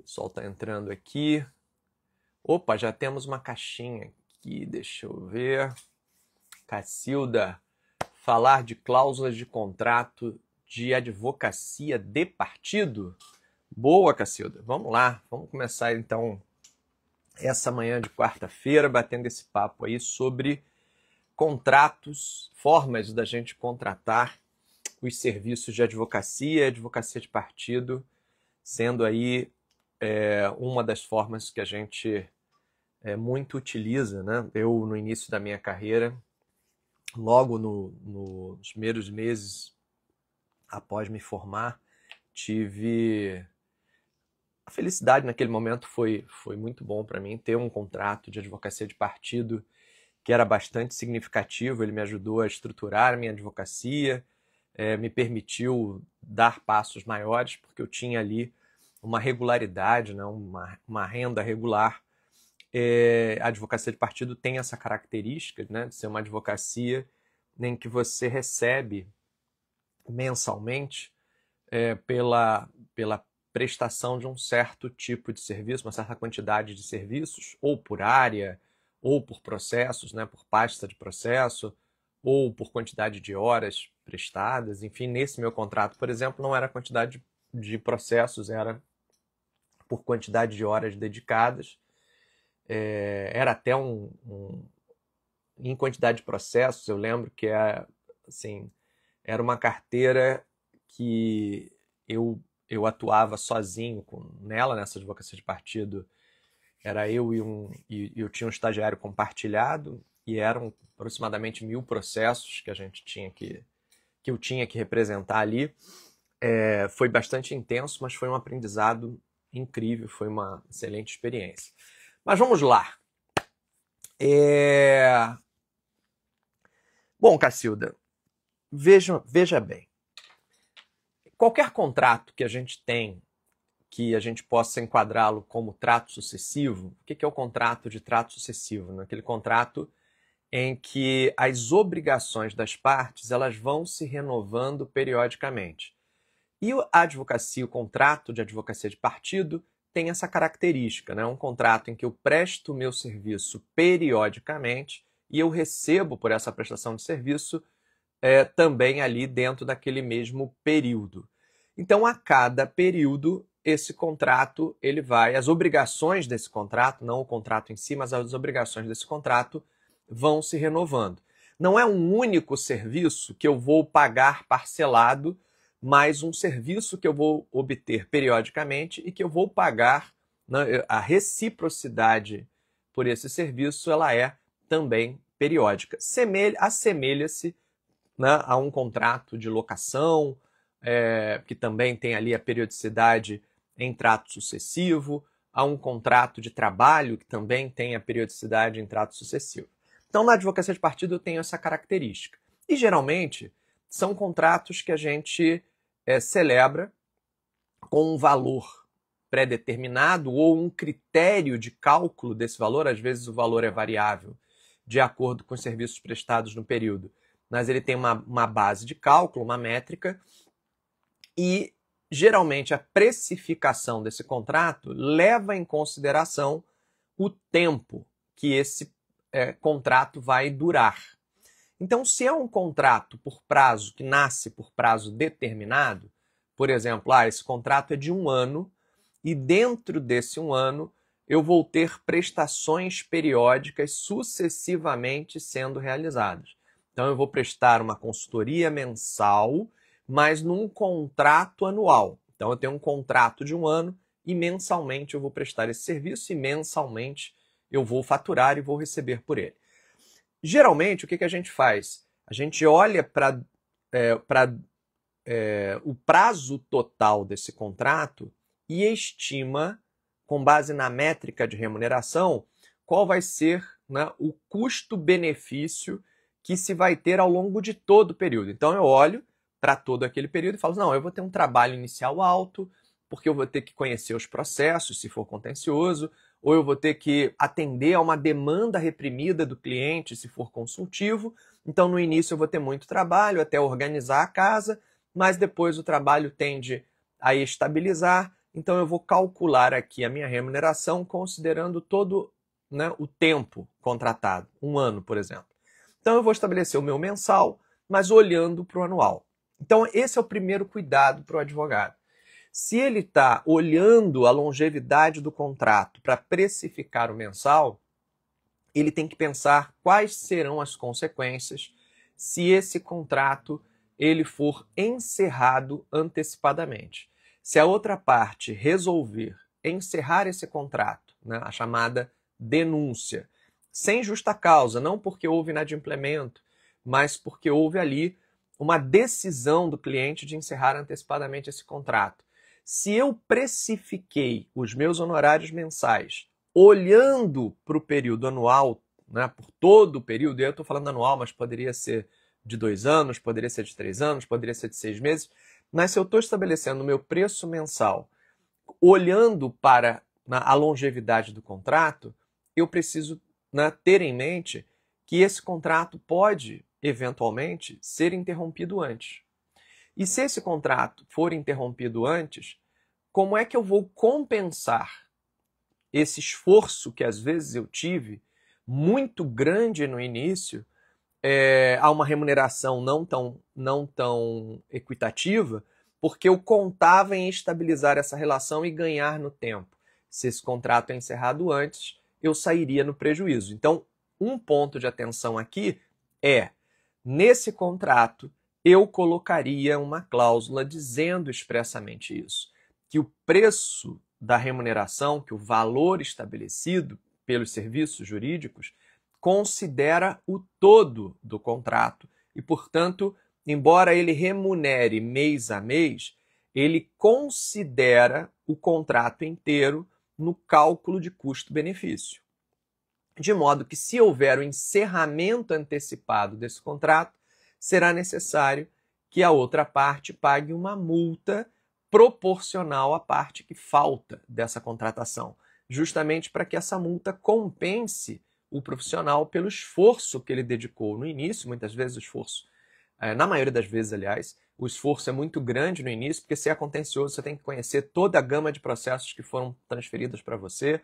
pessoal está entrando aqui. Opa, já temos uma caixinha aqui, deixa eu ver. Cacilda, falar de cláusulas de contrato de advocacia de partido? Boa, Cacilda. Vamos lá, vamos começar então essa manhã de quarta-feira batendo esse papo aí sobre contratos, formas da gente contratar os serviços de advocacia e advocacia de partido, sendo aí uma das formas que a gente muito utiliza, né? Eu, no início da minha carreira, logo nos primeiros meses após me formar, tive a felicidade naquele momento, foi muito bom para mim ter um contrato de advocacia de partido que era bastante significativo. Ele me ajudou a estruturar a minha advocacia, me permitiu dar passos maiores, porque eu tinha ali uma regularidade, né, uma renda regular. A advocacia de partido tem essa característica, né, de ser uma advocacia em que você recebe mensalmente pela prestação de um certo tipo de serviço, uma certa quantidade de serviços, ou por área, ou por processos, né, por pasta de processo, ou por quantidade de horas prestadas. Enfim, nesse meu contrato, por exemplo, não era quantidade de processos, era por quantidade de horas dedicadas. Era até em quantidade de processos. Eu lembro que assim, era uma carteira que eu atuava sozinho nela, nessa advocacia de partido. Era eu e eu tinha um estagiário compartilhado, e eram aproximadamente 1000 processos que eu tinha que representar ali. Foi bastante intenso, mas foi um aprendizado incrível, foi uma excelente experiência. Mas vamos lá. Bom, Cacilda, veja bem. Qualquer contrato que a gente tem, que a gente possa enquadrá-lo como trato sucessivo, o que é o contrato de trato sucessivo? Aquele contrato em que as obrigações das partes elas vão se renovando periodicamente. E a advocacia, o contrato de advocacia de partido, tem essa característica, né? Um contrato em que eu presto o meu serviço periodicamente e eu recebo por essa prestação de serviço também ali dentro daquele mesmo período. Então, a cada período, esse contrato, as obrigações desse contrato, não o contrato em si, mas as obrigações desse contrato vão se renovando. Não é um único serviço que eu vou pagar parcelado, mas um serviço que eu vou obter periodicamente e que eu vou pagar, né? A reciprocidade por esse serviço, ela é também periódica. Assemelha-se, né, a um contrato de locação, que também tem ali a periodicidade em trato sucessivo, a um contrato de trabalho, que também tem a periodicidade em trato sucessivo. Então, na advocacia de partido, eu tenho essa característica. E, geralmente, são contratos que a gente celebra com um valor pré-determinado ou um critério de cálculo desse valor. Às vezes, o valor é variável de acordo com os serviços prestados no período, mas ele tem uma base de cálculo, uma métrica, e geralmente a precificação desse contrato leva em consideração o tempo que esse contrato vai durar. Então, se é um contrato por prazo, que nasce por prazo determinado, por exemplo, esse contrato é de 1 ano, e dentro desse 1 ano eu vou ter prestações periódicas sucessivamente sendo realizadas. Então, eu vou prestar uma consultoria mensal, mas num contrato anual. Então, eu tenho um contrato de 1 ano e mensalmente eu vou prestar esse serviço e mensalmente eu vou faturar e vou receber por ele. Geralmente, o que a gente faz? A gente olha para o prazo total desse contrato e estima, com base na métrica de remuneração, qual vai ser, né, o custo-benefício que se vai ter ao longo de todo o período. Então, eu olho para todo aquele período e falo, não, eu vou ter um trabalho inicial alto, porque eu vou ter que conhecer os processos, se for contencioso, ou eu vou ter que atender a uma demanda reprimida do cliente, se for consultivo. Então, no início, eu vou ter muito trabalho até organizar a casa, mas depois o trabalho tende a estabilizar então eu vou calcular aqui a minha remuneração considerando todo, né, o tempo contratado, um ano, por exemplo. Então eu vou estabelecer o meu mensal, mas olhando para o anual. Então esse é o primeiro cuidado para o advogado. Se ele está olhando a longevidade do contrato para precificar o mensal, ele tem que pensar quais serão as consequências se esse contrato ele for encerrado antecipadamente. Se a outra parte resolver encerrar esse contrato, né, a chamada denúncia, sem justa causa, não porque houve inadimplemento, mas porque houve ali uma decisão do cliente de encerrar antecipadamente esse contrato. Se eu precifiquei os meus honorários mensais olhando para o período anual, né, por todo o período, e eu estou falando anual, mas poderia ser de 2 anos, poderia ser de 3 anos, poderia ser de 6 meses, mas se eu estou estabelecendo o meu preço mensal olhando para a longevidade do contrato, eu preciso, né, ter em mente que esse contrato pode, eventualmente, ser interrompido antes. E se esse contrato for interrompido antes, como é que eu vou compensar esse esforço que às vezes eu tive, muito grande no início, a uma remuneração não tão equitativa, porque eu contava em estabilizar essa relação e ganhar no tempo. Se esse contrato é encerrado antes, eu sairia no prejuízo. Então, um ponto de atenção aqui é, nesse contrato, eu colocaria uma cláusula dizendo expressamente isso, que o preço da remuneração, que o valor estabelecido pelos serviços jurídicos, considera o todo do contrato e, portanto, embora ele remunere mês a mês, ele considera o contrato inteiro no cálculo de custo-benefício. De modo que, se houver o encerramento antecipado desse contrato, será necessário que a outra parte pague uma multa proporcional à parte que falta dessa contratação, justamente para que essa multa compense o profissional pelo esforço que ele dedicou no início. Muitas vezes o esforço, na maioria das vezes, aliás, o esforço é muito grande no início, porque se é contencioso, você tem que conhecer toda a gama de processos que foram transferidos para você,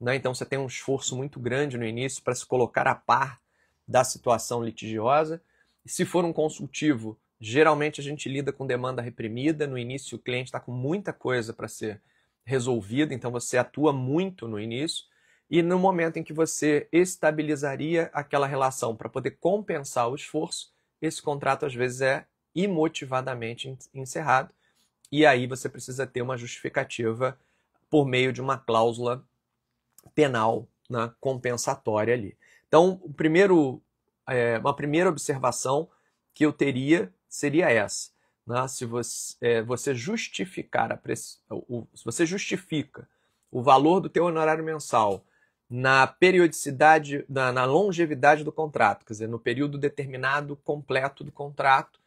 né? Então você tem um esforço muito grande no início para se colocar a par da situação litigiosa. E se for um consultivo, geralmente a gente lida com demanda reprimida. No início o cliente está com muita coisa para ser resolvida, então você atua muito no início. E no momento em que você estabilizaria aquela relação para poder compensar o esforço, esse contrato às vezes é imotivadamente encerrado. E aí você precisa ter uma justificativa por meio de uma cláusula penal, né, compensatória ali. Então, uma primeira observação que eu teria seria essa, né? Se você justifica o valor do teu honorário mensal na periodicidade, na longevidade do contrato, quer dizer, no período determinado completo do contrato,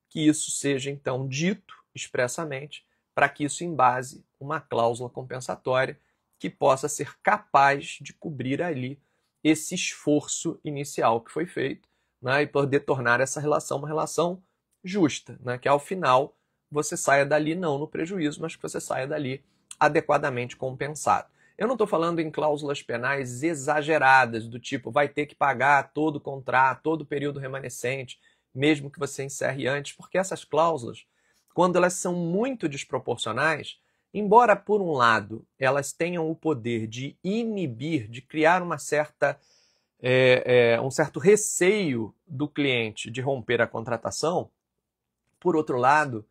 que isso seja então dito expressamente, para que isso embase uma cláusula compensatória que possa ser capaz de cobrir ali esse esforço inicial que foi feito, né, e poder tornar essa relação uma relação justa, né, que ao final você saia dali não no prejuízo, mas que você saia dali adequadamente compensado. Eu não estou falando em cláusulas penais exageradas, do tipo vai ter que pagar todo o contrato, todo o período remanescente, mesmo que você encerre antes, porque essas cláusulas, quando elas são muito desproporcionais, embora, por um lado, elas tenham o poder de inibir, de criar um certo receio do cliente de romper a contratação, por outro lado,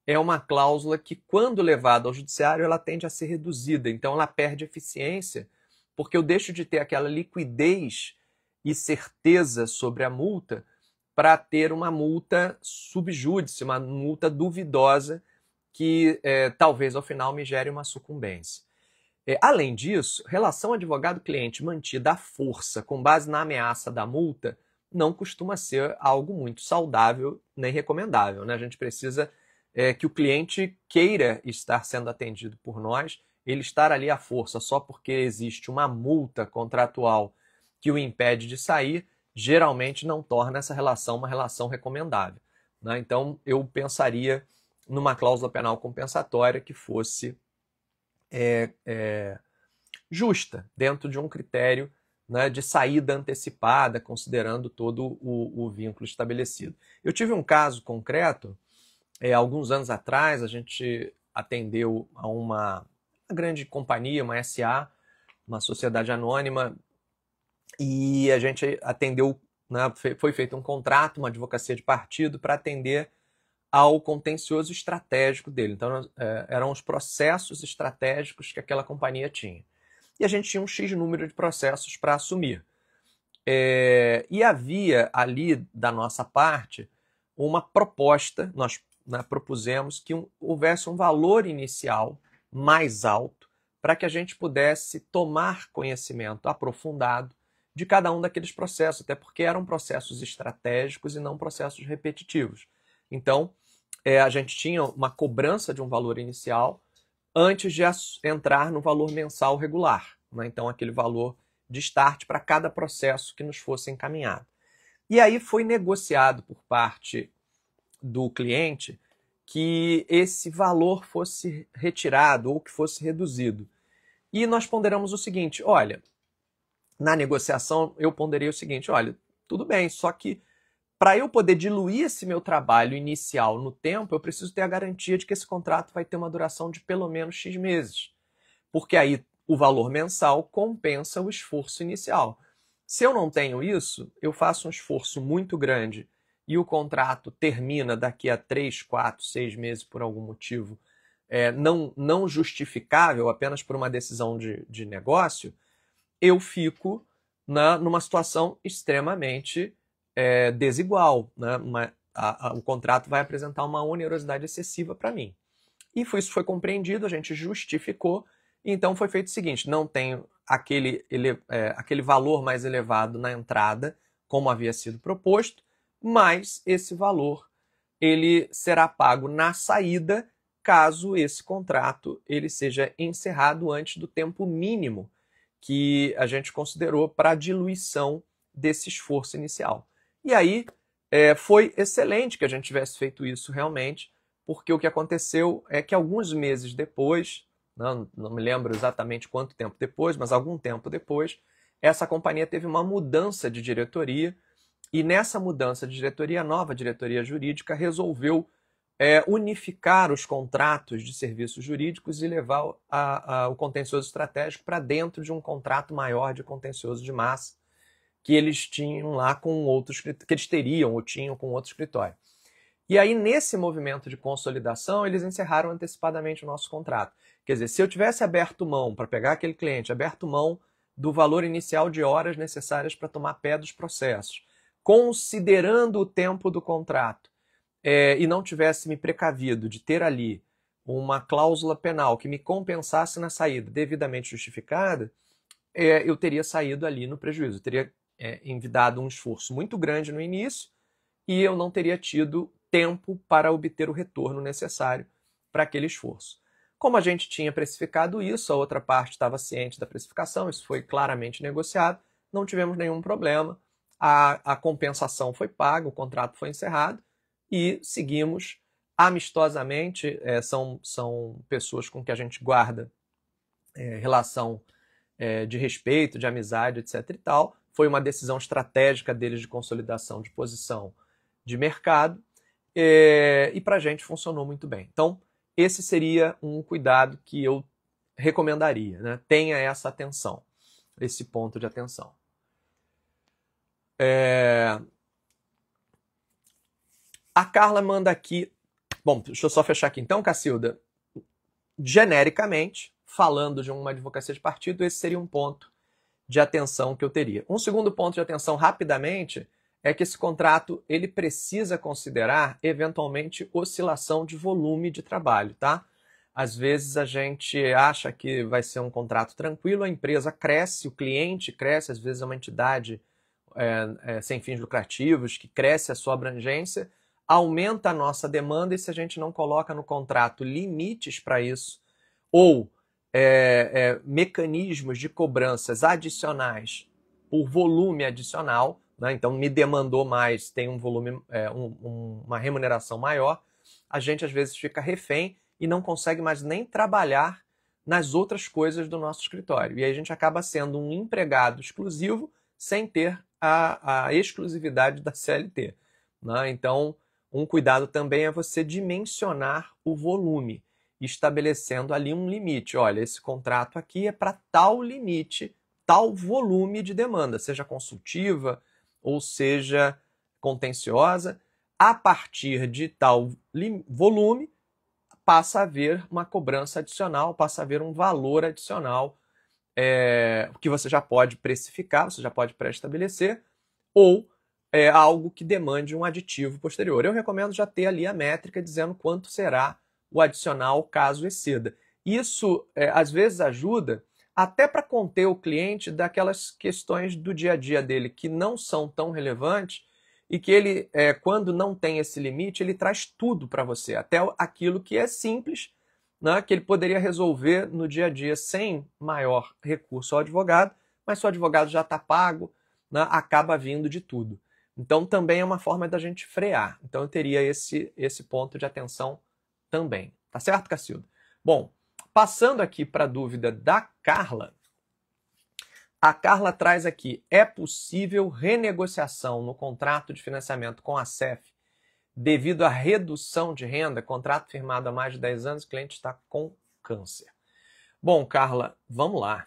é uma cláusula que, quando levada ao judiciário, ela tende a ser reduzida. Então, ela perde eficiência, porque eu deixo de ter aquela liquidez e certeza sobre a multa para ter uma multa sub judice, uma multa duvidosa, que talvez ao final me gere uma sucumbência. Além disso, relação advogado-cliente mantida à força com base na ameaça da multa não costuma ser algo muito saudável nem recomendável, né? A gente precisa que o cliente queira estar sendo atendido por nós. Ele estar ali à força só porque existe uma multa contratual que o impede de sair, geralmente não torna essa relação uma relação recomendável, né? Então eu pensaria numa cláusula penal compensatória que fosse justa, dentro de um critério, né, de saída antecipada, considerando todo o vínculo estabelecido. Eu tive um caso concreto, alguns anos atrás, a gente atendeu a uma grande companhia, uma SA, uma sociedade anônima, e a gente atendeu, né, foi feito um contrato, uma advocacia de partido para atender ao contencioso estratégico dele. Então, eram os processos estratégicos que aquela companhia tinha. E a gente tinha um X número de processos para assumir. E havia ali, da nossa parte, uma proposta, nós, né, propusemos que houvesse um valor inicial mais alto para que a gente pudesse tomar conhecimento aprofundado de cada um daqueles processos, até porque eram processos estratégicos e não processos repetitivos. Então, a gente tinha uma cobrança de um valor inicial antes de entrar no valor mensal regular, né? Então, aquele valor de start para cada processo que nos fosse encaminhado. E aí foi negociado por parte do cliente que esse valor fosse retirado ou que fosse reduzido. E nós ponderamos o seguinte, olha, na negociação eu ponderei o seguinte, olha, tudo bem, só que para eu poder diluir esse meu trabalho inicial no tempo, eu preciso ter a garantia de que esse contrato vai ter uma duração de pelo menos X meses. Porque aí o valor mensal compensa o esforço inicial. Se eu não tenho isso, eu faço um esforço muito grande e o contrato termina daqui a 3, 4, 6 meses por algum motivo não justificável, apenas por uma decisão de negócio, eu fico numa situação extremamente desigual. Né? O contrato vai apresentar uma onerosidade excessiva para mim. E isso foi compreendido, a gente justificou, então foi feito o seguinte, não tem aquele valor mais elevado na entrada, como havia sido proposto, mas esse valor ele será pago na saída, caso esse contrato ele seja encerrado antes do tempo mínimo que a gente considerou para a diluição desse esforço inicial. E aí foi excelente que a gente tivesse feito isso realmente, porque o que aconteceu é que alguns meses depois, não me lembro exatamente quanto tempo depois, mas algum tempo depois, essa companhia teve uma mudança de diretoria, e nessa mudança de diretoria, a nova diretoria jurídica resolveu unificar os contratos de serviços jurídicos e levar o contencioso estratégico para dentro de um contrato maior de contencioso de massa que eles tinham lá com outros, que eles teriam ou tinham com outro escritório. E aí, nesse movimento de consolidação, eles encerraram antecipadamente o nosso contrato. Quer dizer, se eu tivesse aberto mão, para pegar aquele cliente, aberto mão do valor inicial de horas necessárias para tomar pé dos processos, considerando o tempo do contrato, e não tivesse me precavido de ter ali uma cláusula penal que me compensasse na saída devidamente justificada, eu teria saído ali no prejuízo. Eu teria envidado um esforço muito grande no início e eu não teria tido tempo para obter o retorno necessário para aquele esforço. Como a gente tinha precificado isso, a outra parte estava ciente da precificação, isso foi claramente negociado, não tivemos nenhum problema, a compensação foi paga, o contrato foi encerrado e seguimos amistosamente, são pessoas com que a gente guarda relação de respeito, de amizade, etc. e tal. Foi uma decisão estratégica deles de consolidação de posição de mercado e para a gente funcionou muito bem. Então, esse seria um cuidado que eu recomendaria, né? Tenha essa atenção, esse ponto de atenção. A Carla manda aqui... Bom, deixa eu só fechar aqui. Então, Cacilda, genericamente, falando de uma advocacia de partido, esse seria um ponto de atenção que eu teria. Um segundo ponto de atenção, rapidamente, é que esse contrato ele precisa considerar, eventualmente, oscilação de volume de trabalho, tá? Às vezes a gente acha que vai ser um contrato tranquilo, a empresa cresce, o cliente cresce, às vezes é uma entidade sem fins lucrativos, que cresce a sua abrangência, aumenta a nossa demanda e se a gente não coloca no contrato limites para isso, ou mecanismos de cobranças adicionais por volume adicional, né? Então me demandou mais, tem um volume, uma remuneração maior, a gente às vezes fica refém e não consegue mais nem trabalhar nas outras coisas do nosso escritório. E aí a gente acaba sendo um empregado exclusivo sem ter a exclusividade da CLT. Né? Então, um cuidado também é você dimensionar o volume, estabelecendo ali um limite. Olha, esse contrato aqui é para tal limite, tal volume de demanda, seja consultiva ou seja contenciosa. A partir de tal volume, passa a haver uma cobrança adicional, passa a haver um valor adicional que você já pode precificar, você já pode pré-estabelecer, ou algo que demande um aditivo posterior. Eu recomendo já ter ali a métrica dizendo quanto será o adicional caso exceda. Isso, às vezes, ajuda até para conter o cliente daquelas questões do dia a dia dele que não são tão relevantes e que ele, quando não tem esse limite, ele traz tudo para você, até aquilo que é simples, né, que ele poderia resolver no dia a dia sem maior recurso ao advogado, mas se o advogado já está pago, né, acaba vindo de tudo. Então também é uma forma da gente frear. Então eu teria esse ponto de atenção também. Tá certo, Cacilda? Bom, passando aqui para a dúvida da Carla, a Carla traz aqui: é possível renegociação no contrato de financiamento com a CEF devido à redução de renda, contrato firmado há mais de 10 anos, o cliente está com câncer. Bom, Carla, vamos lá.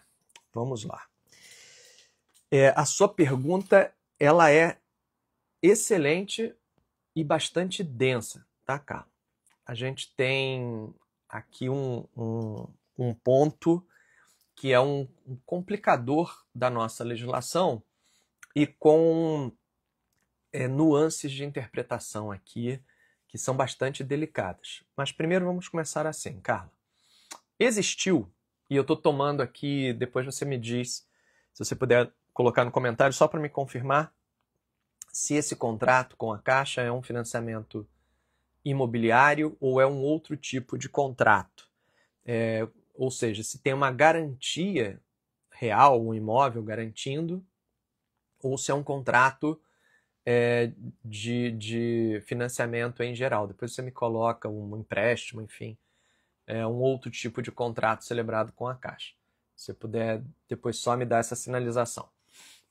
A sua pergunta, ela é excelente e bastante densa, tá, Carla? A gente tem aqui um ponto que é um complicador da nossa legislação e com nuances de interpretação aqui que são bastante delicadas. Mas primeiro vamos começar assim, Carla. Existiu, e eu estou tomando aqui, depois você me diz, se você puder colocar no comentário, só para me confirmar se esse contrato com a Caixa é um financiamento imobiliário ou é um outro tipo de contrato. Ou seja, se tem uma garantia real, um imóvel garantindo, ou se é um contrato de financiamento em geral. Depois você me coloca um empréstimo, enfim, um outro tipo de contrato celebrado com a Caixa. Se você puder depois só me dar essa sinalização,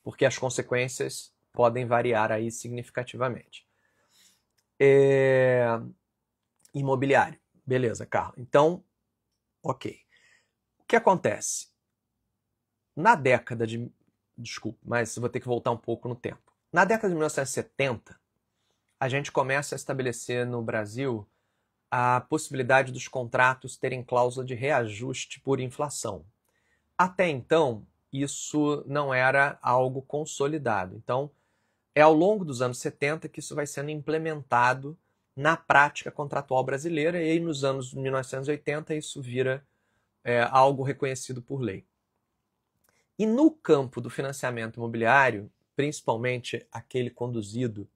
porque as consequências podem variar aí significativamente. Imobiliário. Beleza, Carla. Então, ok. O que acontece? Na década de... Desculpe, mas vou ter que voltar um pouco no tempo. Na década de 1970, a gente começa a estabelecer no Brasil a possibilidade dos contratos terem cláusula de reajuste por inflação. Até então, isso não era algo consolidado. Então, é ao longo dos anos 70 que isso vai sendo implementado na prática contratual brasileira, e aí nos anos 1980 isso vira algo reconhecido por lei. E no campo do financiamento imobiliário, principalmente aquele conduzido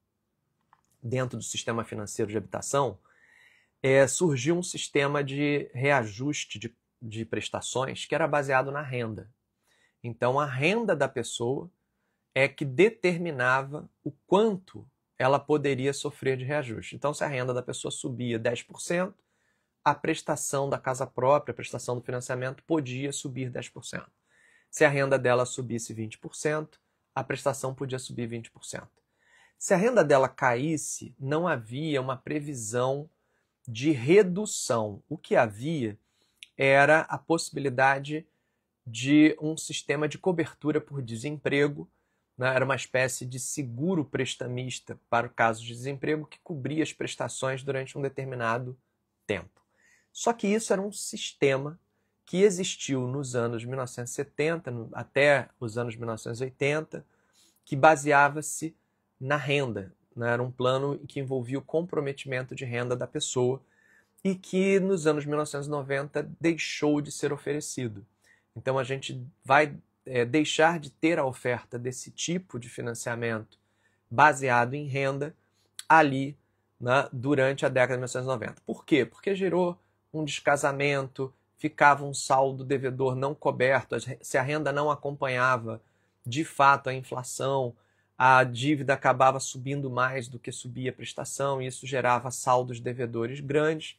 dentro do sistema financeiro de habitação, surgiu um sistema de reajuste de prestações que era baseado na renda. Então, a renda da pessoa é que determinava o quanto ela poderia sofrer de reajuste. Então, se a renda da pessoa subia 10%, a prestação da casa própria, a prestação do financiamento, podia subir 10%. Se a renda dela subisse 20%, a prestação podia subir 20%. Se a renda dela caísse, não havia uma previsão de redução. O que havia era a possibilidade de um sistema de cobertura por desemprego, né? Era uma espécie de seguro prestamista para o caso de desemprego que cobria as prestações durante um determinado tempo. Só que isso era um sistema que existiu nos anos 1970 até os anos 1980, que baseava-se na renda, né? Era um plano que envolvia o comprometimento de renda da pessoa e que nos anos 1990 deixou de ser oferecido. Então a gente vai deixar de ter a oferta desse tipo de financiamento baseado em renda ali, né, durante a década de 1990. Por quê? Porque gerou um descasamento, ficava um saldo devedor não coberto, se a renda não acompanhava de fato a inflação, a dívida acabava subindo mais do que subia a prestação, e isso gerava saldos devedores grandes.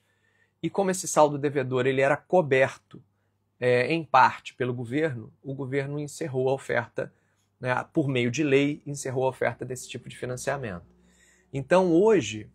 E como esse saldo devedor ele era coberto em parte pelo governo, o governo encerrou a oferta, né, por meio de lei, encerrou a oferta desse tipo de financiamento. Então, hoje,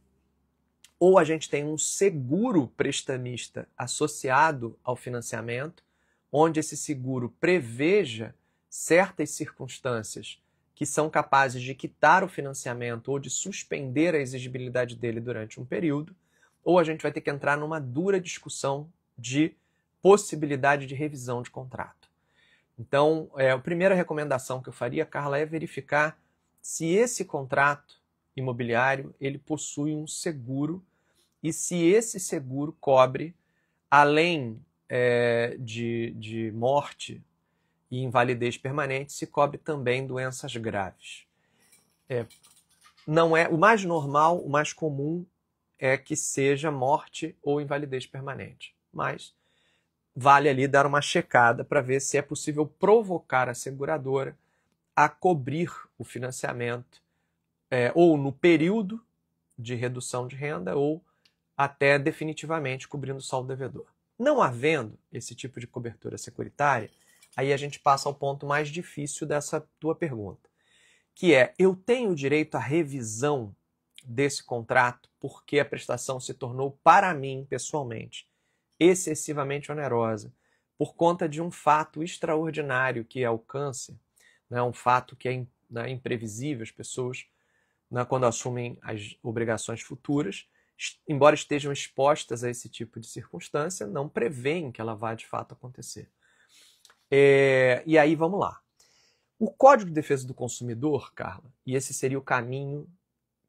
ou a gente tem um seguro prestamista associado ao financiamento, onde esse seguro preveja certas circunstâncias que são capazes de quitar o financiamento ou de suspender a exigibilidade dele durante um período, ou a gente vai ter que entrar numa dura discussão de possibilidade de revisão de contrato. Então, a primeira recomendação que eu faria, Carla, é verificar se esse contrato imobiliário ele possui um seguro e se esse seguro cobre, além de morte e invalidez permanente, se cobre também doenças graves. Não é o mais normal, o mais comum é que seja morte ou invalidez permanente, mas vale ali dar uma checada para ver se é possível provocar a seguradora a cobrir o financiamento ou no período de redução de renda ou até definitivamente cobrindo o saldo devedor. Não havendo esse tipo de cobertura securitária, aí a gente passa ao ponto mais difícil dessa tua pergunta, que é: eu tenho direito à revisão desse contrato porque a prestação se tornou, para mim, pessoalmente, excessivamente onerosa, por conta de um fato extraordinário que é o câncer, né, um fato que é imprevisível, as pessoas, né, quando assumem as obrigações futuras, embora estejam expostas a esse tipo de circunstância, não prevêem que ela vá de fato acontecer. E aí vamos lá. O Código de Defesa do Consumidor, Carla, e esse seria o caminho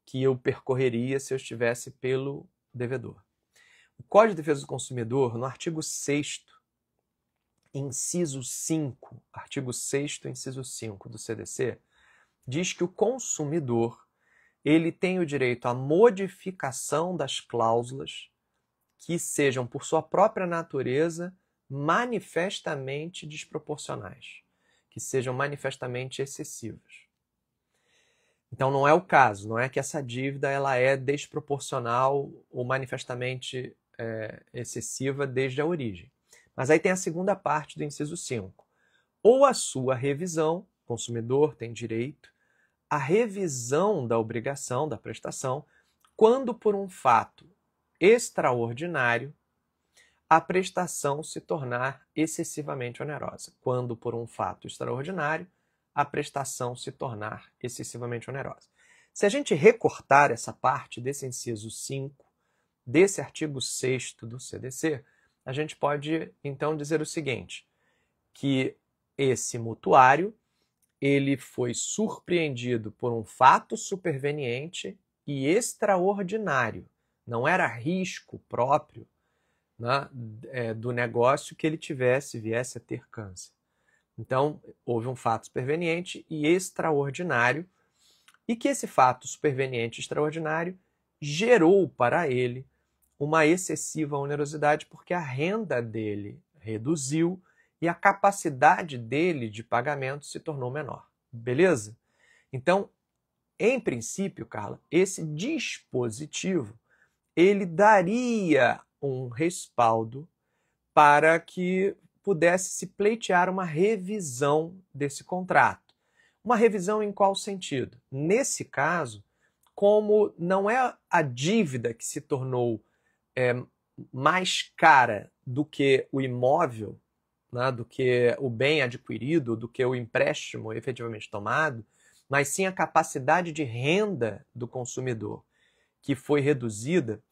que eu percorreria se eu estivesse pelo devedor. O Código de Defesa do Consumidor, no artigo 6º, inciso 5, artigo 6º, inciso 5 do CDC, diz que o consumidor ele tem o direito à modificação das cláusulas que sejam, por sua própria natureza, manifestamente desproporcionais, que sejam manifestamente excessivas. Então não é o caso, não é que essa dívida ela é desproporcional ou manifestamente excessiva desde a origem. Mas aí tem a segunda parte do inciso 5. Ou a sua revisão, o consumidor tem direito à revisão da obrigação, da prestação, quando por um fato extraordinário a prestação se tornar excessivamente onerosa. Quando por um fato extraordinário a prestação se tornar excessivamente onerosa. Se a gente recortar essa parte desse inciso 5, desse artigo 6º do CDC, a gente pode então dizer o seguinte, que esse mutuário ele foi surpreendido por um fato superveniente e extraordinário. Não era risco próprio, né, do negócio que ele viesse a ter câncer. Então, houve um fato superveniente e extraordinário, e que esse fato superveniente e extraordinário gerou para ele uma excessiva onerosidade, porque a renda dele reduziu e a capacidade dele de pagamento se tornou menor. Beleza? Então, em princípio, Carla, esse dispositivo ele daria um respaldo para que pudesse se pleitear uma revisão desse contrato. Uma revisão em qual sentido? Nesse caso, como não é a dívida que se tornou mais cara do que o imóvel, né, do que o bem adquirido, do que o empréstimo efetivamente tomado, mas sim a capacidade de renda do consumidor, que foi reduzida,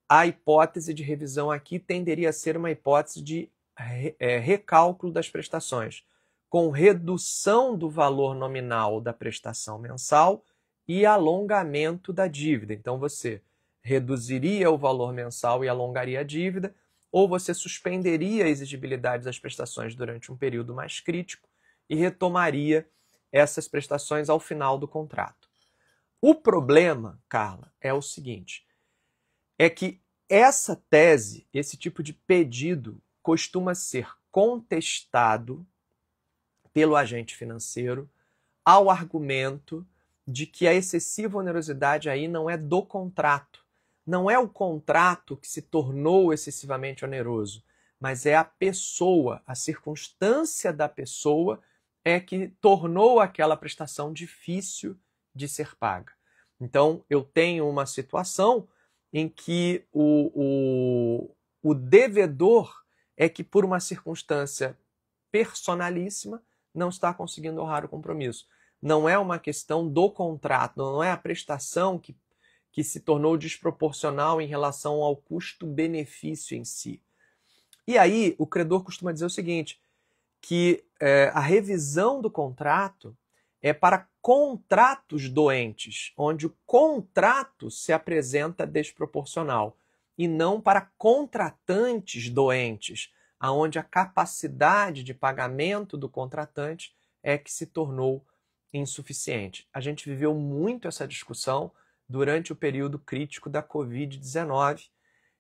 a hipótese de revisão aqui tenderia a ser uma hipótese de recálculo das prestações, com redução do valor nominal da prestação mensal e alongamento da dívida. Então você reduziria o valor mensal e alongaria a dívida, ou você suspenderia a exigibilidade das prestações durante um período mais crítico e retomaria essas prestações ao final do contrato. O problema, Carla, é o seguinte, é que essa tese, esse tipo de pedido, costuma ser contestado pelo agente financeiro ao argumento de que a excessiva onerosidade aí não é do contrato. Não é o contrato que se tornou excessivamente oneroso, mas é a pessoa, a circunstância da pessoa é que tornou aquela prestação difícil de ser paga. Então, eu tenho uma situação em que o devedor é que, por uma circunstância personalíssima, não está conseguindo honrar o compromisso. Não é uma questão do contrato, não é a prestação que se tornou desproporcional em relação ao custo-benefício em si. E aí, o credor costuma dizer o seguinte, que a revisão do contrato é para contratos doentes, onde o contrato se apresenta desproporcional, e não para contratantes doentes, onde a capacidade de pagamento do contratante é que se tornou insuficiente. A gente viveu muito essa discussão durante o período crítico da Covid-19,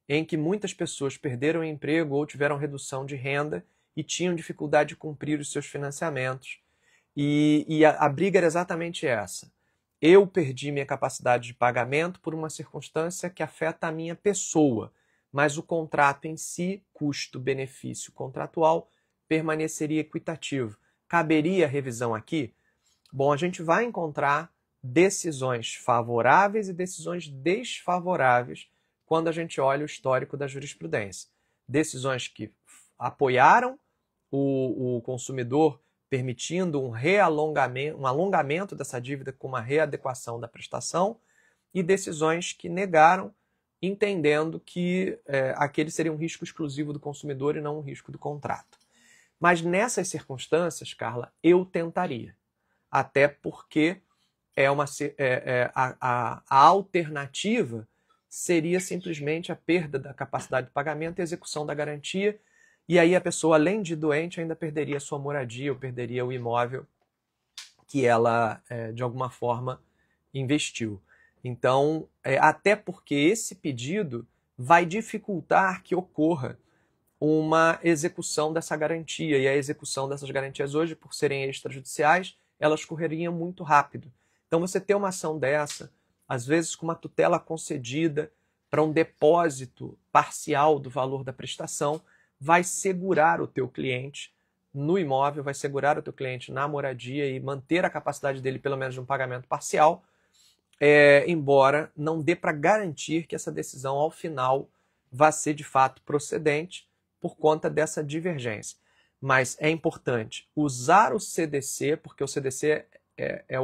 em que muitas pessoas perderam o emprego ou tiveram redução de renda e tinham dificuldade de cumprir os seus financiamentos. E a briga era exatamente essa. Eu perdi minha capacidade de pagamento por uma circunstância que afeta a minha pessoa, mas o contrato em si, custo-benefício contratual, permaneceria equitativo. Caberia revisão aqui? Bom, a gente vai encontrar decisões favoráveis e decisões desfavoráveis quando a gente olha o histórico da jurisprudência. Decisões que apoiaram o consumidor, permitindo um alongamento dessa dívida com uma readequação da prestação, e decisões que negaram, entendendo que aquele seria um risco exclusivo do consumidor e não um risco do contrato. Mas nessas circunstâncias, Carla, eu tentaria. Até porque a alternativa seria simplesmente a perda da capacidade de pagamento e execução da garantia, e aí a pessoa, além de doente, ainda perderia a sua moradia ou perderia o imóvel que ela, de alguma forma, investiu. Então, até porque esse pedido vai dificultar que ocorra uma execução dessa garantia, e a execução dessas garantias hoje, por serem extrajudiciais, elas correriam muito rápido. Então, você ter uma ação dessa, às vezes com uma tutela concedida para um depósito parcial do valor da prestação, vai segurar o teu cliente no imóvel, vai segurar o teu cliente na moradia e manter a capacidade dele, pelo menos, de um pagamento parcial, embora não dê para garantir que essa decisão, ao final, vá ser de fato procedente por conta dessa divergência. Mas é importante usar o CDC, porque o CDC é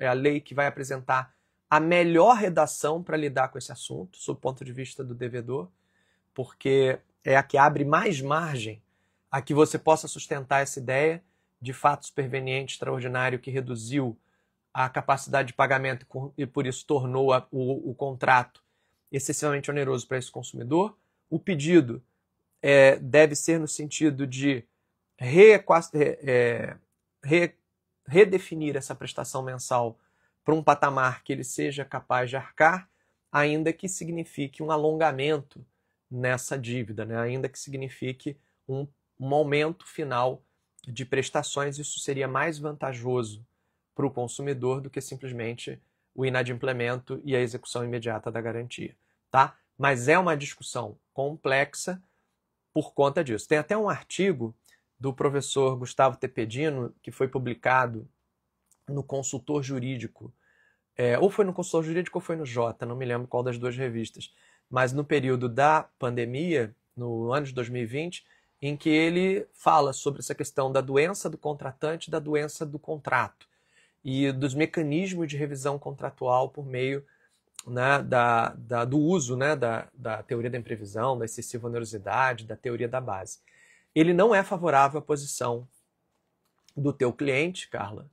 a lei que vai apresentar a melhor redação para lidar com esse assunto, sob o ponto de vista do devedor, porque é a que abre mais margem a que você possa sustentar essa ideia de fato superveniente extraordinário que reduziu a capacidade de pagamento e por isso tornou o contrato excessivamente oneroso para esse consumidor. O pedido deve ser no sentido de redefinir essa prestação mensal para um patamar que ele seja capaz de arcar, ainda que signifique um alongamento nessa dívida, né? Ainda que signifique um aumento final de prestações. Isso seria mais vantajoso para o consumidor do que simplesmente o inadimplemento e a execução imediata da garantia, tá? Mas é uma discussão complexa por conta disso. Tem até um artigo do professor Gustavo Tepedino que foi publicado no Consultor Jurídico, ou foi no Consultor Jurídico ou foi no Jota, não me lembro qual das duas revistas, mas no período da pandemia, no ano de 2020, em que ele fala sobre essa questão da doença do contratante e da doença do contrato, e dos mecanismos de revisão contratual por meio, né, do uso, né, da teoria da imprevisão, da excessiva onerosidade, da teoria da base. Ele não é favorável à posição do teu cliente, Carla,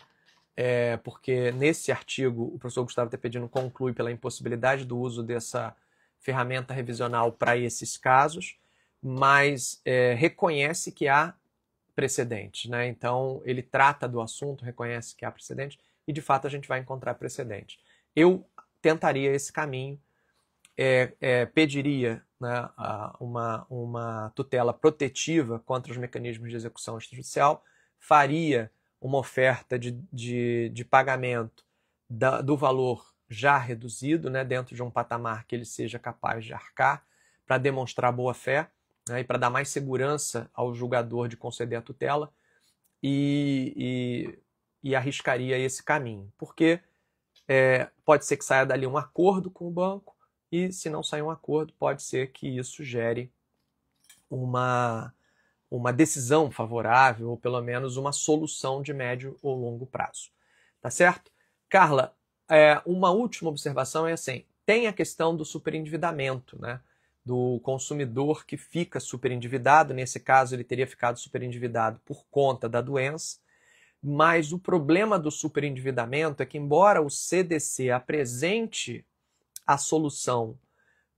porque nesse artigo o professor Gustavo Tepedino conclui pela impossibilidade do uso dessa ferramenta revisional para esses casos, mas reconhece que há precedente, né? Então ele trata do assunto, reconhece que há precedente e de fato a gente vai encontrar precedente. Eu tentaria esse caminho, pediria, né, uma tutela protetiva contra os mecanismos de execução extrajudicial, faria uma oferta de pagamento do valor já reduzido, né, dentro de um patamar que ele seja capaz de arcar para demonstrar boa-fé, né, e para dar mais segurança ao julgador de conceder a tutela, e arriscaria esse caminho. Porque pode ser que saia dali um acordo com o banco, e se não sair um acordo, pode ser que isso gere uma decisão favorável, ou pelo menos uma solução de médio ou longo prazo. Tá certo? Carla, uma última observação é assim, tem a questão do superendividamento, né? Do consumidor que fica superendividado, nesse caso ele teria ficado superendividado por conta da doença, mas o problema do superendividamento é que, embora o CDC apresente a solução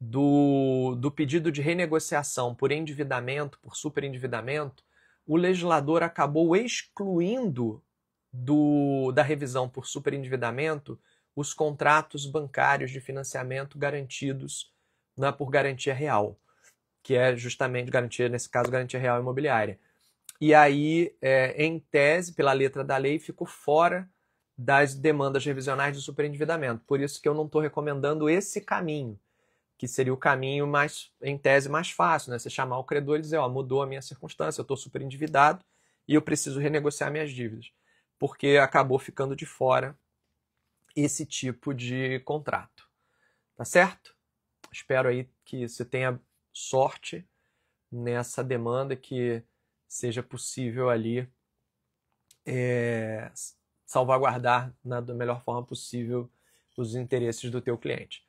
do pedido de renegociação por endividamento, por superendividamento, o legislador acabou excluindo da revisão por superendividamento os contratos bancários de financiamento garantidos por garantia real, que é justamente garantia, nesse caso, garantia real imobiliária. E aí, em tese, pela letra da lei, ficou fora das demandas revisionais de superendividamento. Por isso que eu não estou recomendando esse caminho, que seria o caminho mais, em tese, mais fácil, né? Você chamar o credor e dizer, mudou a minha circunstância, eu estou superendividado e eu preciso renegociar minhas dívidas, porque acabou ficando de fora esse tipo de contrato. Tá certo? Espero aí que você tenha sorte nessa demanda, que seja possível ali salvaguardar da melhor forma possível os interesses do teu cliente.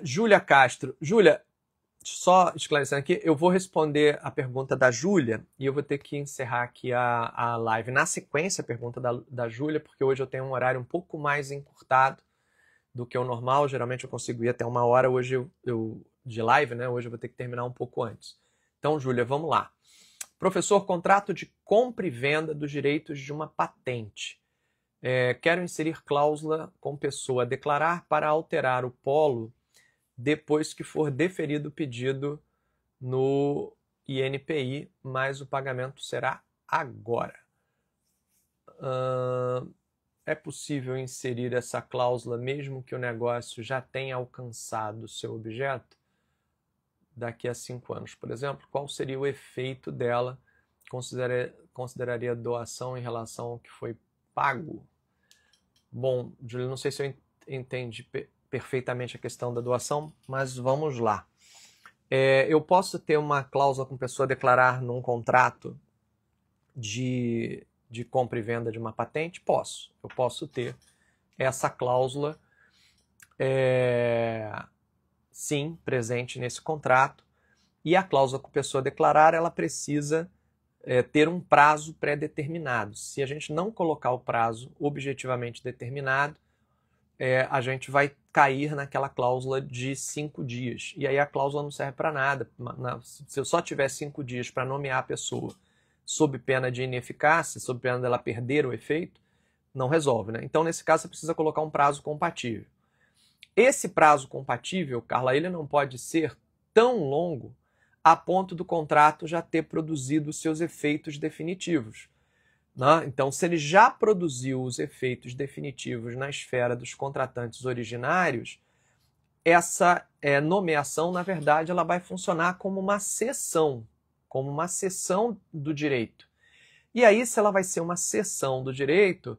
Júlia Castro. Júlia, só esclarecendo aqui, eu vou responder a pergunta da Júlia e eu vou ter que encerrar aqui a live. Na sequência, a pergunta da Júlia, porque hoje eu tenho um horário um pouco mais encurtado do que o normal. Geralmente eu consigo ir até 1 hora, hoje de live, né? Hoje eu vou ter que terminar um pouco antes. Então, Júlia, vamos lá. Professor, contrato de compra e venda dos direitos de uma patente. Quero inserir cláusula com pessoa a declarar para alterar o polo depois que for deferido o pedido no INPI, mas o pagamento será agora. É possível inserir essa cláusula mesmo que o negócio já tenha alcançado o seu objeto? Daqui a 5 anos, por exemplo, qual seria o efeito dela? Consideraria doação em relação ao que foi pago? Bom, Júlio, não sei se eu entendi perfeitamente a questão da doação, mas vamos lá. Eu posso ter uma cláusula com pessoa declarar num contrato de compra e venda de uma patente? Posso. Eu posso ter essa cláusula sim, presente nesse contrato. E a cláusula com pessoa declarar, ela precisa ter um prazo pré-determinado. Se a gente não colocar o prazo objetivamente determinado, a gente vai cair naquela cláusula de 5 dias. E aí a cláusula não serve para nada. Se eu só tiver 5 dias para nomear a pessoa sob pena de ineficácia, sob pena dela perder o efeito, não resolve, né? Então, nesse caso, você precisa colocar um prazo compatível. Esse prazo compatível, Carla, ele não pode ser tão longo a ponto do contrato já ter produzido os seus efeitos definitivos. Né? Então, se ele já produziu os efeitos definitivos na esfera dos contratantes originários, essa nomeação, na verdade, ela vai funcionar como uma cessão do direito. E aí, se ela vai ser uma cessão do direito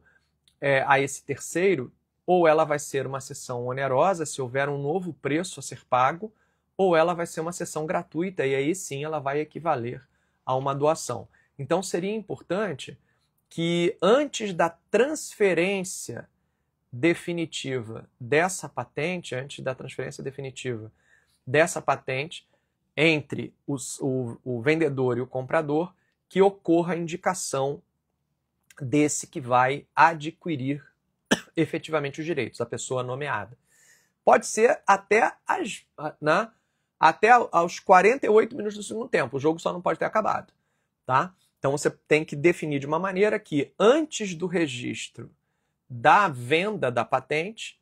a esse terceiro, ou ela vai ser uma cessão onerosa, se houver um novo preço a ser pago, ou ela vai ser uma cessão gratuita, e aí sim ela vai equivaler a uma doação. Então seria importante que antes da transferência definitiva dessa patente, entre o vendedor e o comprador, que ocorra a indicação desse que vai adquirir efetivamente os direitos, a pessoa nomeada. Pode ser até aos 48 minutos do segundo tempo. O jogo só não pode ter acabado. Tá? Então você tem que definir de uma maneira que antes do registro da venda da patente,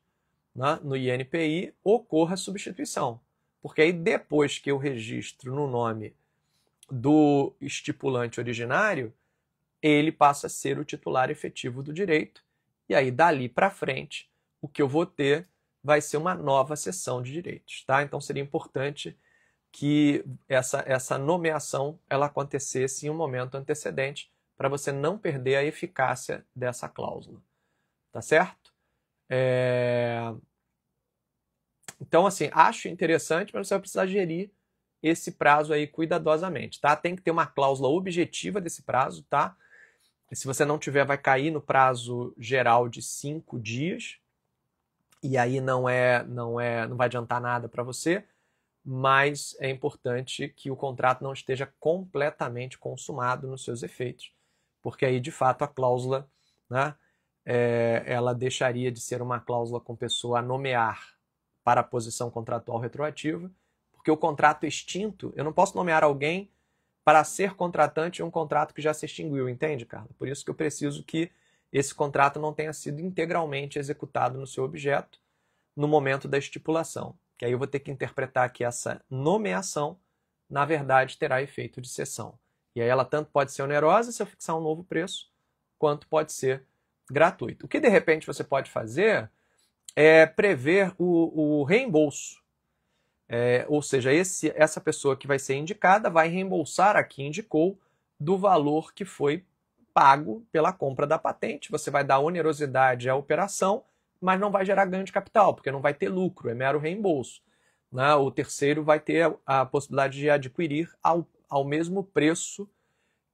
né, no INPI, ocorra a substituição. Porque aí depois que eu registro no nome do estipulante originário, ele passa a ser o titular efetivo do direito. E aí dali para frente, o que eu vou ter vai ser uma nova cessão de direitos. Tá? Então seria importante que essa nomeação ela acontecesse em um momento antecedente para você não perder a eficácia dessa cláusula. Tá certo? Então, assim, acho interessante, mas você vai precisar gerir esse prazo aí cuidadosamente, tá? Tem que ter uma cláusula objetiva desse prazo, tá? E se você não tiver, vai cair no prazo geral de 5 dias, e aí não vai adiantar nada para você, mas é importante que o contrato não esteja completamente consumado nos seus efeitos, porque aí, de fato, a cláusula, né, ela deixaria de ser uma cláusula com pessoa a nomear para a posição contratual retroativa, porque o contrato extinto, eu não posso nomear alguém para ser contratante de um contrato que já se extinguiu, entende, Carla? Por isso que eu preciso que esse contrato não tenha sido integralmente executado no seu objeto no momento da estipulação, que aí eu vou ter que interpretar que essa nomeação, na verdade, terá efeito de cessão. E aí ela tanto pode ser onerosa se eu fixar um novo preço, quanto pode ser gratuito. O que, de repente, você pode fazer é prever o reembolso. Ou seja, essa pessoa que vai ser indicada vai reembolsar a que indicou do valor que foi pago pela compra da patente. Você vai dar onerosidade à operação, mas não vai gerar ganho de capital, porque não vai ter lucro, é mero reembolso. Né? O terceiro vai ter a possibilidade de adquirir ao mesmo preço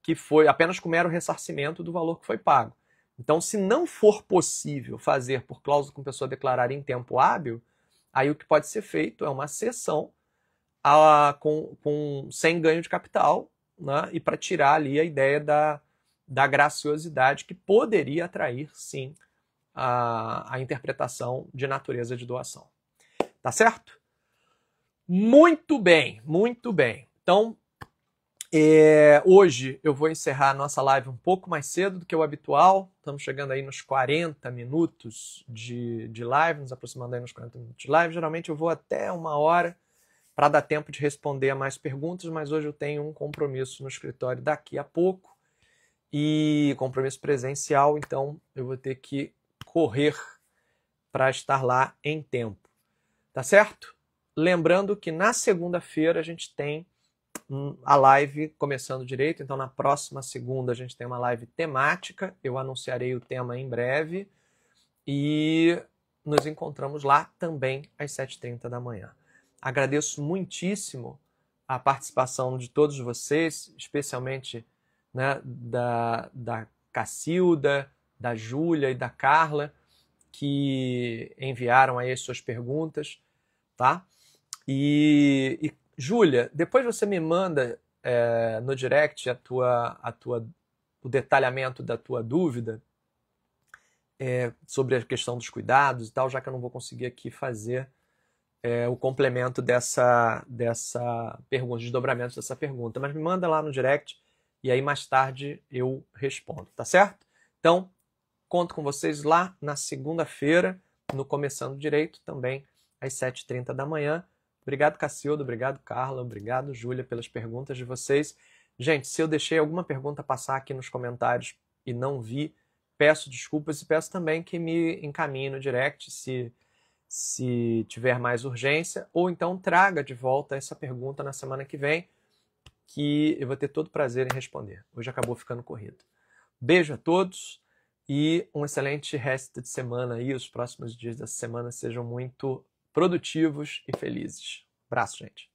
que foi, apenas com mero ressarcimento do valor que foi pago. Então, se não for possível fazer por cláusula com pessoa declarada em tempo hábil, aí o que pode ser feito é uma cessão sem ganho de capital, né? E para tirar ali a ideia da graciosidade que poderia atrair, sim, a interpretação de natureza de doação. Tá certo? Muito bem, muito bem. Então, hoje eu vou encerrar a nossa live um pouco mais cedo do que o habitual. Estamos chegando aí nos 40 minutos de live, nos aproximando aí nos 40 minutos de live. Geralmente eu vou até 1 hora para dar tempo de responder a mais perguntas, mas hoje eu tenho um compromisso no escritório daqui a pouco, e compromisso presencial, então eu vou ter que correr para estar lá em tempo. Tá certo? Lembrando que na segunda-feira a gente tem a live começando direito, então na próxima segunda a gente tem uma live temática, eu anunciarei o tema em breve, e nos encontramos lá também às 7h30 da manhã. Agradeço muitíssimo a participação de todos vocês, especialmente, né, da Cacilda, da Júlia e da Carla, que enviaram aí as suas perguntas, tá? E Júlia, depois você me manda no direct o detalhamento da tua dúvida sobre a questão dos cuidados e tal, já que eu não vou conseguir aqui fazer o complemento dessa pergunta, os desdobramentos dessa pergunta. Mas me manda lá no direct e aí mais tarde eu respondo, tá certo? Então, conto com vocês lá na segunda-feira, no Começando Direito, também às 7h30 da manhã. Obrigado, Cacildo, obrigado, Carla, obrigado, Júlia, pelas perguntas de vocês. Gente, se eu deixei alguma pergunta passar aqui nos comentários e não vi, peço desculpas e peço também que me encaminhe no direct se tiver mais urgência, ou então traga de volta essa pergunta na semana que vem, que eu vou ter todo prazer em responder. Hoje acabou ficando corrido. Beijo a todos e um excelente resto de semana aí. Os próximos dias dessa semana sejam muito produtivos e felizes. Abraço, gente.